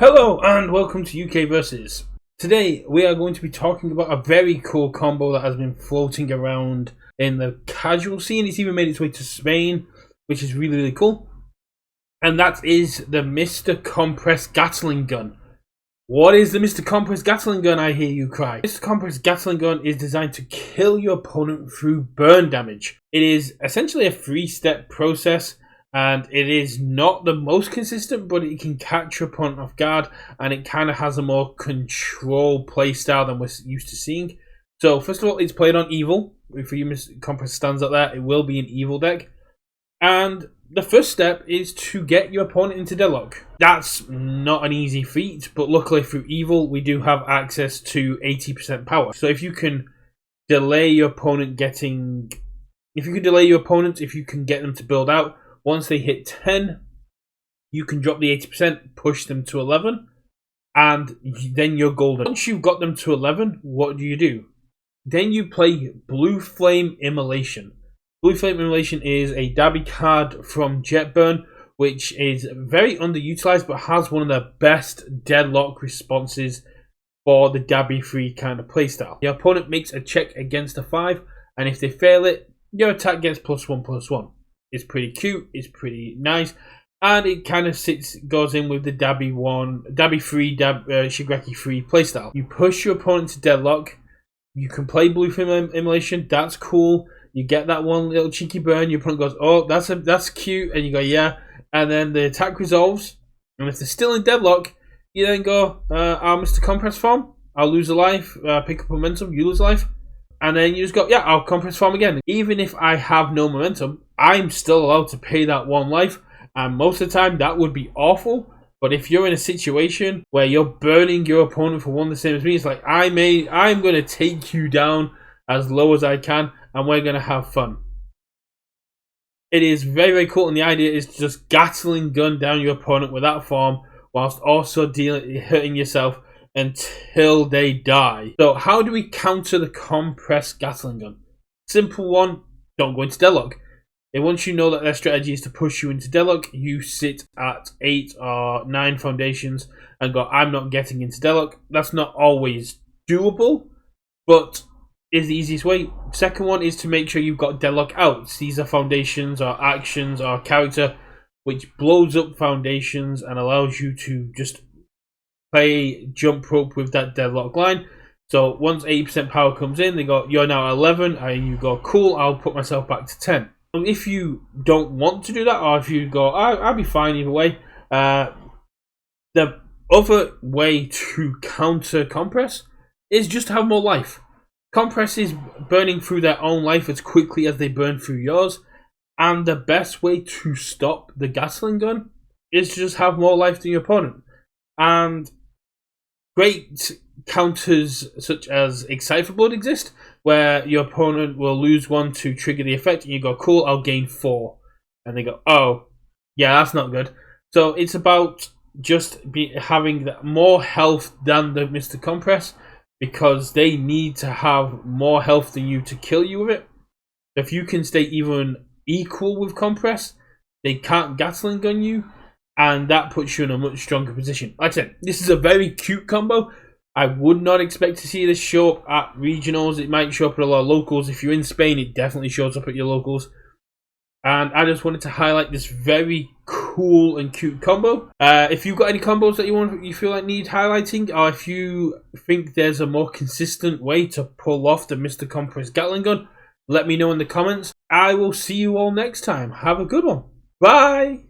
Hello and welcome to Universus. Today we are going to be talking about a very cool combo that has been floating around in the casual scene. It's even made its way to Spain, which is really cool. And that is the Mr. Compressed Gatling Gun. What is the Mr. Compressed Gatling Gun, I hear you cry? Mr. Compressed Gatling Gun is designed to kill your opponent through burn damage. It is essentially a 3-step process, and it is not the most consistent, but it can catch your opponent off guard, and it kind of has a more control playstyle than we're used to seeing. So first of all, it's played on Evil. If you Compressed stands out there, it will be an Evil deck. And the first step is to get your opponent into deadlock. That's not an easy feat, but luckily through Evil, we do have access to 80% power. So if you can delay your opponent getting... If you can get them to build out, once they hit 10, you can drop the 80%, push them to 11, and then you're golden. Once you've got them to 11, what do? Then you play Blue Flame Immolation. Blue Flame Immolation is a Dabby card from Jetburn, which is very underutilized, but has one of the best deadlock responses for the Dabby free kind of playstyle. Your opponent makes a check against a 5, and if they fail it, your attack gets +1/+1. It's pretty cute, it's pretty nice, and it kind of goes in with the Dabby free, Shigaraki free playstyle. You push your opponent to deadlock, you can play Blue Flame Immolation, that's cool. You get that one little cheeky burn, your opponent goes, oh, that's cute, and you go, yeah, and then the attack resolves, and if they're still in deadlock, you then go, I'll Mr. Compress Farm, I'll lose a life, pick up momentum, you lose a life, and then you just go, yeah, I'll Compress Farm again. Even if I have no momentum, I'm still allowed to pay that one life, and most of the time that would be awful. But if you're in a situation where you're burning your opponent for one the same as me, it's like, I'm going to take you down as low as I can, and we're going to have fun. It is very cool, and the idea is to just Gatling gun down your opponent with that form, whilst also hurting yourself until they die. So how do we counter the Compressed Gatling gun? Simple one, don't go into deadlock. And once you know that their strategy is to push you into deadlock, you sit at 8 or 9 foundations and go, I'm not getting into deadlock. That's not always doable, but is the easiest way. Second one is to make sure you've got deadlock outs. These are foundations or actions or character which blows up foundations and allows you to just play jump rope with that deadlock line. So once 80% power comes in, they go, you're now at 11, and you go, cool, I'll put myself back to 10. If you don't want to do that, or if you go, I'll be fine either way, the other way to counter Compress is just to have more life. Compress is burning through their own life as quickly as they burn through yours, and the best way to stop the Gatling gun is to just have more life than your opponent. And great counters such as Excite for Blood exist, where your opponent will lose 1 to trigger the effect, and you go, cool, I'll gain 4. And they go, oh, yeah, that's not good. So it's about just having more health than the Mr. Compress, because they need to have more health than you to kill you with it. If you can stay even equal with Compress, they can't Gatling gun you, and that puts you in a much stronger position. Like I said, this is a very cute combo. I would not expect to see this show up at regionals. It might show up at a lot of locals. If you're in Spain, it definitely shows up at your locals. And I just wanted to highlight this very cool and cute combo. If you've got any combos that you feel like need highlighting, or if you think there's a more consistent way to pull off the Mr. Compressed Gatling gun, let me know in the comments. I will see you all next time. Have a good one. Bye!